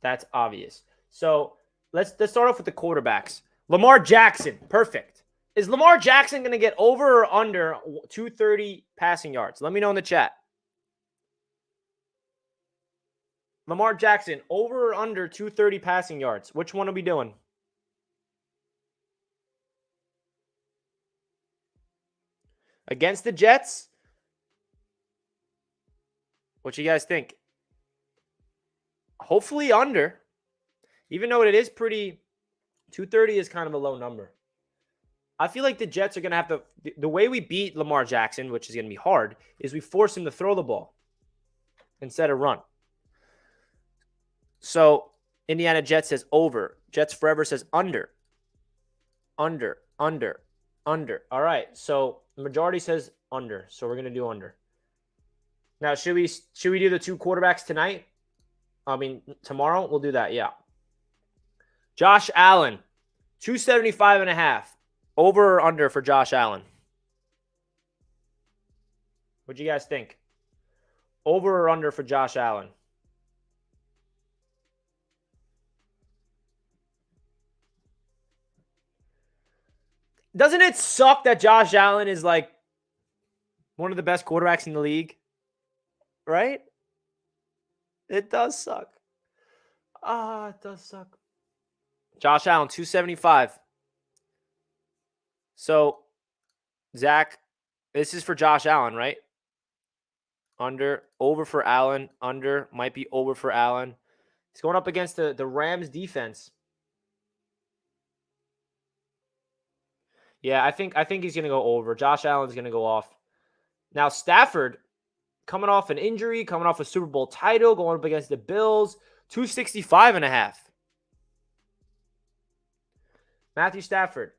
That's obvious. So let's start off with the quarterbacks. Lamar Jackson. Perfect. Is Lamar Jackson going to get over or under 230 passing yards? Let me know in the chat. Lamar Jackson, over or under 230 passing yards? Which one are we doing? Against the Jets? What you guys think? Hopefully under. Even though it is pretty, 230 is kind of a low number. I feel like the Jets are going to have to, the way we beat Lamar Jackson, which is going to be hard, is we force him to throw the ball instead of run. So Indiana Jets says over. Jets Forever says under. Under. All right. So the majority says under. So we're going to do under. Now, should we do the 2 quarterbacks tonight? I mean, tomorrow? We'll do that. Yeah. Josh Allen, 275.5. Over or under for Josh Allen? What'd you guys think? Over or under for Josh Allen? Doesn't it suck that Josh Allen is like one of the best quarterbacks in the league? Right? It does suck. It does suck. Josh Allen, 275. So, Zach, this is for Josh Allen, right? Under, over for Allen, under, might be over for Allen. He's going up against the Rams defense. Yeah, I think he's going to go over. Josh Allen's going to go off. Now, Stafford, coming off an injury, coming off a Super Bowl title, going up against the Bills, 265.5. Matthew Stafford.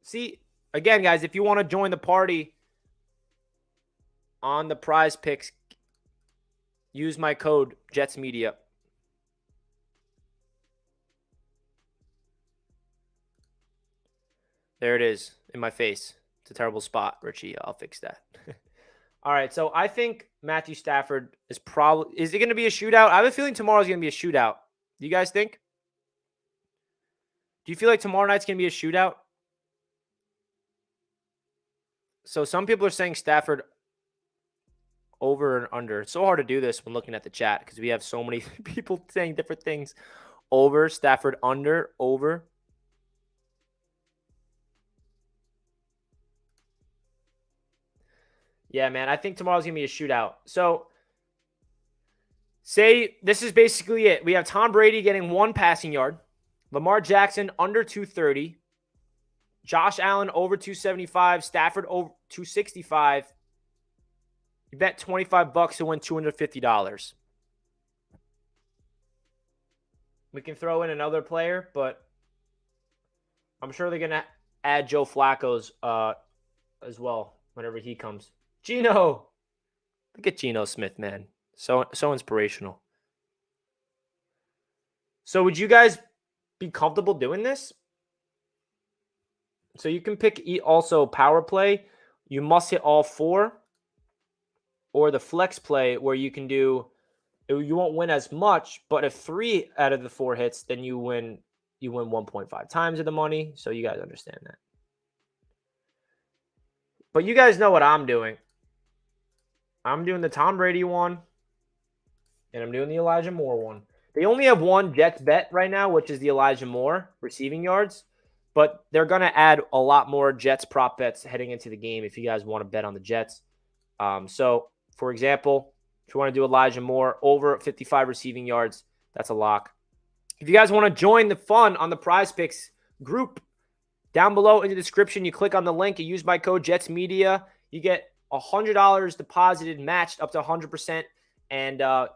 See, again, guys, if you want to join the party on the PrizePicks, use my code JetsMedia. There it is in my face. It's a terrible spot, Richie. I'll fix that. All right, so I think Matthew Stafford is probably... Is it going to be a shootout? I have a feeling tomorrow's going to be a shootout. Do you guys think? Do you feel like tomorrow night's going to be a shootout? So some people are saying Stafford over and under. It's so hard to do this when looking at the chat because we have so many people saying different things. Over, Stafford under, over. Yeah, man, I think tomorrow's going to be a shootout. So say this is basically it. We have Tom Brady getting 1 passing yard. Lamar Jackson under 230. Josh Allen over 275. Stafford over 265. You bet $25 to win $250. We can throw in another player, but I'm sure they're going to add Joe Flacco's as well whenever he comes. Geno. Look at Geno Smith, man. So inspirational. So would you guys be comfortable doing this? So you can pick also power play. You must hit all 4. Or the flex play where you can do, you won't win as much, but if 3 out of the 4 hits, then you win 1.5 times of the money. So you guys understand that. But you guys know what I'm doing. I'm doing the Tom Brady one. And I'm doing the Elijah Moore one. They only have one Jets bet right now, which is the Elijah Moore receiving yards. But they're going to add a lot more Jets prop bets heading into the game if you guys want to bet on the Jets. So, for example, if you want to do Elijah Moore over 55 receiving yards, that's a lock. If you guys want to join the fun on the PrizePicks group, down below in the description, you click on the link, you use my code JetsMedia, you get $100 deposited, matched up to 100%, and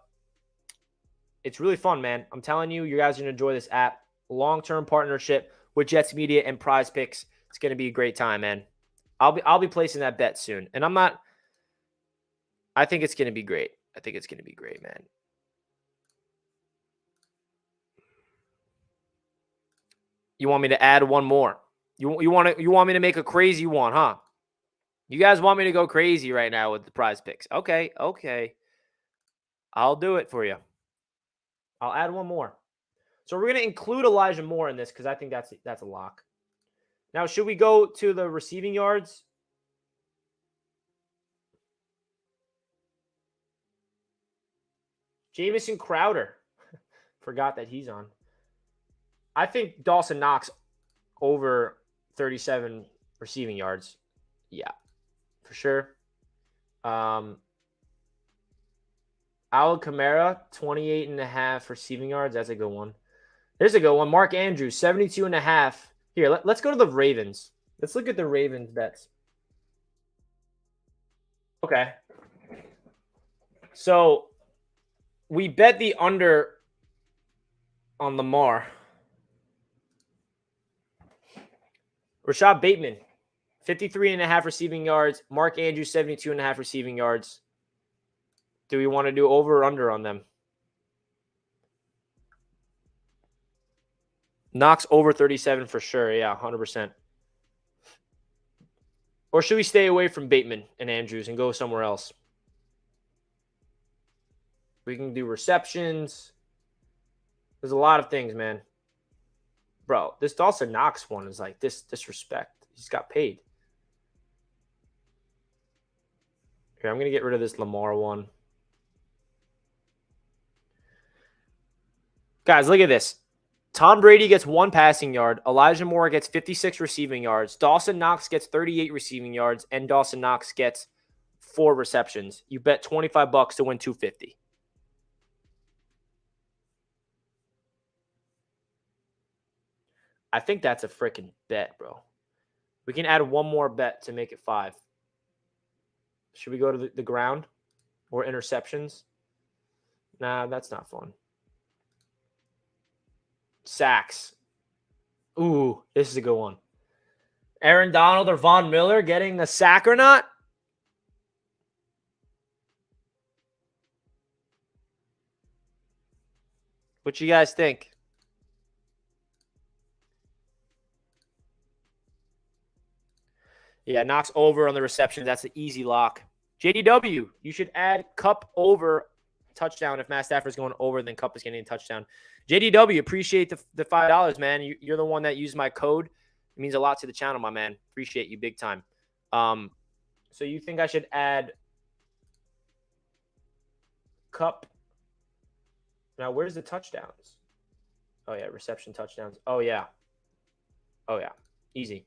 it's really fun, man. I'm telling you, you guys are going to enjoy this app. Long-term partnership with Jets Media and PrizePicks. It's going to be a great time, man. I'll be placing that bet soon. And I think it's going to be great. I think it's going to be great, man. You want me to add one more? You want me to make a crazy one, huh? You guys want me to go crazy right now with the PrizePicks. Okay. I'll do it for you. I'll add one more. So we're going to include Elijah Moore in this because I think that's a lock. Now, should we go to the receiving yards? Jamison Crowder. Forgot that he's on. I think Dawson Knox over 37 receiving yards. Yeah, for sure. Al Kamara, 28.5 receiving yards. That's a good one. Here's a good one. Mark Andrews, 72.5. Here, let's go to the Ravens. Let's look at the Ravens bets. Okay. So we bet the under on Lamar. Rashad Bateman, 53.5 receiving yards. Mark Andrews, 72.5 receiving yards. Do we want to do over or under on them? Knox over 37 for sure. Yeah, 100%. Or should we stay away from Bateman and Andrews and go somewhere else? We can do receptions. There's a lot of things, man. Bro, this Dawson Knox one is like disrespect. He's got paid. Here, I'm going to get rid of this Lamar one. Guys, look at this. Tom Brady gets 1 passing yard. Elijah Moore gets 56 receiving yards. Dawson Knox gets 38 receiving yards. And Dawson Knox gets 4 receptions. You bet $25 to win $250. I think that's a freaking bet, bro. We can add one more bet to make it 5. Should we go to the ground or interceptions? Nah, that's not fun. Sacks. Ooh, this is a good one. Aaron Donald or Von Miller getting a sack or not? What you guys think? Yeah, Knox over on the reception. That's the easy lock. JDW, you should add Cup over touchdown. If Matt Stafford's going over, then Cup is getting a touchdown. JDW, appreciate the $5, man. You're the one that used my code. It means a lot to the channel, my man. Appreciate you big time. So you think I should add Cup? Now, where's the touchdowns? Oh, yeah, reception touchdowns. Oh, yeah. Oh, yeah. Easy.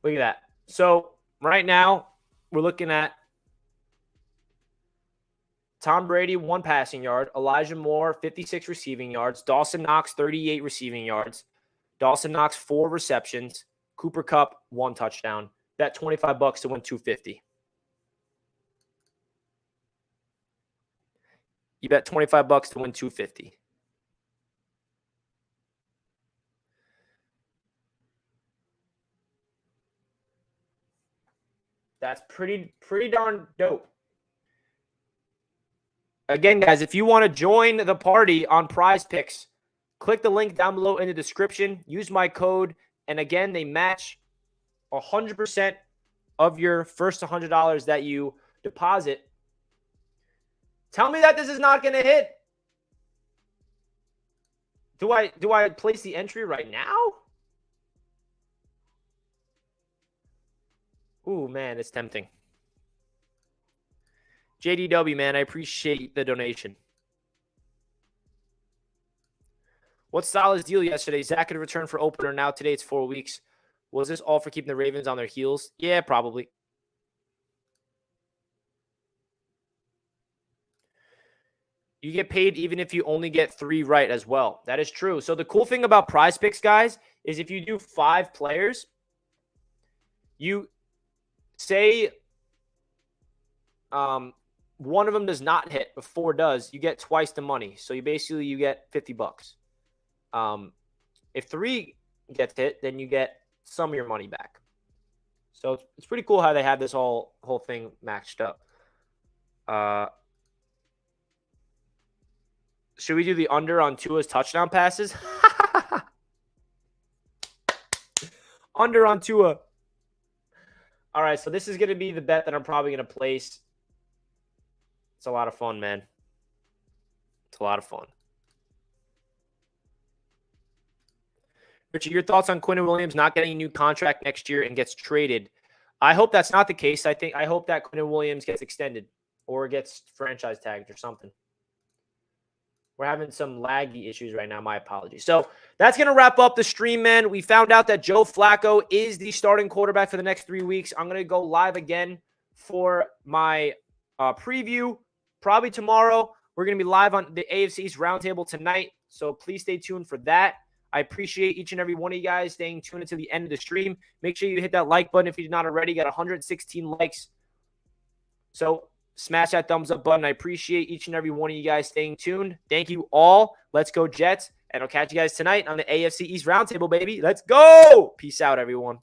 Look at that. So right now, we're looking at Tom Brady, 1 passing yard. Elijah Moore, 56 receiving yards. Dawson Knox, 38 receiving yards. Dawson Knox, 4 receptions. Cooper Kupp, 1 touchdown. Bet $25 to win $250. You bet $25 to win $250. That's pretty darn dope. Again, guys, if you want to join the party on PrizePicks, click the link down below in the description. Use my code. And again, they match 100% of your first $100 that you deposit. Tell me that this is not going to hit. Do I place the entry right now? Ooh, man, it's tempting. JDW, man, I appreciate the donation. What style is deal yesterday? Zach had a return for opener. Now today it's 4 weeks. Was this all for keeping the Ravens on their heels? Yeah, probably. You get paid even if you only get 3 right as well. That is true. So the cool thing about PrizePicks, guys, is if you do 5 players, you say one of them does not hit, but 4 does, you get twice the money. So you get $50. If 3 gets hit, then you get some of your money back. So it's pretty cool how they have this whole thing matched up. Should we do the under on Tua's touchdown passes? Under on Tua. All right, so this is going to be the bet that I'm probably going to place. It's a lot of fun, man. It's a lot of fun. Richard, your thoughts on Quinnen Williams not getting a new contract next year and gets traded? I hope that's not the case. I hope that Quinnen Williams gets extended or gets franchise tagged or something. We're having some laggy issues right now. My apologies. So that's going to wrap up the stream, man. We found out that Joe Flacco is the starting quarterback for the next 3 weeks. I'm going to go live again for my preview probably tomorrow. We're going to be live on the AFC East Roundtable tonight, so please stay tuned for that. I appreciate each and every one of you guys staying tuned until the end of the stream. Make sure you hit that like button if you did not already. Got 116 likes. So smash that thumbs up button. I appreciate each and every one of you guys staying tuned. Thank you all. Let's go Jets. And I'll catch you guys tonight on the AFC East Roundtable, baby. Let's go. Peace out, everyone.